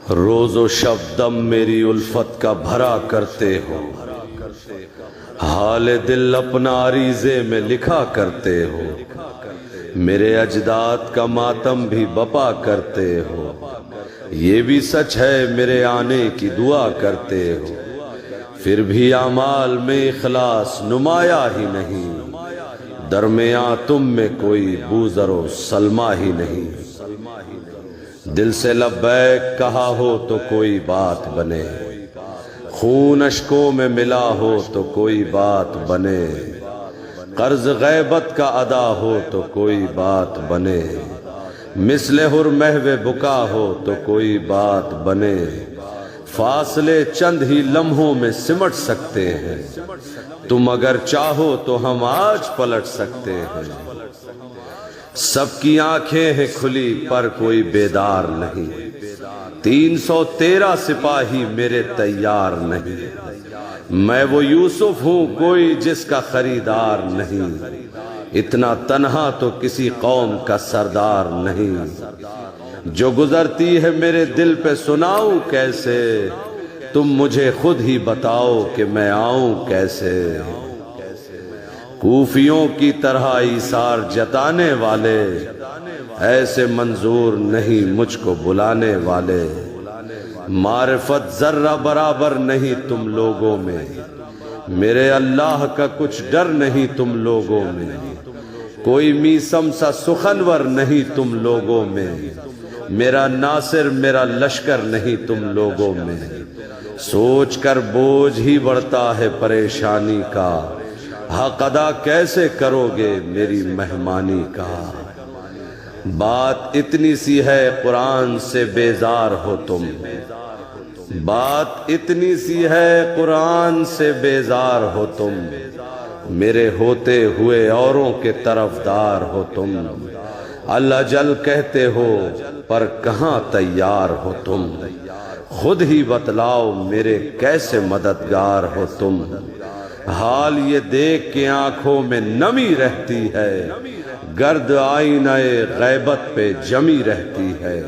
روز و شب دم میری الفت کا بھرا کرتے ہو، حال دل اپنا عریضے میں لکھا کرتے ہو، میرے اجداد کا ماتم بھی بپا کرتے ہو، یہ بھی سچ ہے میرے آنے کی دعا کرتے ہو، پھر بھی اعمال میں اخلاص نمایاں ہی نہیں، درمیاں تم میں کوئی بوذر و سلمہ ہی نہیں۔ دل سے لبیک کہا ہو تو کوئی بات بنے، خون اشکوں میں ملا ہو تو کوئی بات بنے، قرض غیبت کا ادا ہو تو کوئی بات بنے، مثل حر محو بکا ہو تو کوئی بات بنے، فاصلے چند ہی لمحوں میں سمٹ سکتے ہیں، تم اگر چاہو تو ہم آج پلٹ سکتے ہیں۔ سب کی آنکھیں ہیں کھلی پر کوئی بیدار نہیں، 313 سپاہی میرے تیار نہیں، میں وہ یوسف ہوں کوئی جس کا خریدار نہیں، اتنا تنہا تو کسی قوم کا سردار نہیں، جو گزرتی ہے میرے دل پہ سناؤں کیسے، تم مجھے خود ہی بتاؤ کہ میں آؤں کیسے۔ کوفیوں کی طرح ایثار جتانے والے، ایسے منظور نہیں مجھ کو بلانے والے، معرفت ذرہ برابر نہیں تم لوگوں میں، میرے اللہ کا کچھ ڈر نہیں تم لوگوں میں، کوئی میسم سا سخنور نہیں تم لوگوں میں، میرا ناصر میرا لشکر نہیں تم لوگوں میں، سوچ کر بوجھ ہی بڑھتا ہے پریشانی کا، حق ادا کیسے کرو گے میری مہمانی کا۔ بات اتنی سی ہے قرآن سے بیزار ہو تم، بات اتنی سی ہے قرآن سے بیزار ہو تم، میرے ہوتے ہوئے اوروں کے طرفدار ہو تم، اللہ جل کہتے ہو پر کہاں تیار ہو تم، خود ہی بتلاؤ میرے کیسے مددگار ہو تم، حال یہ دیکھ کے آنکھوں میں نمی رہتی ہے، گرد آئینہ غیبت پہ جمی رہتی ہے۔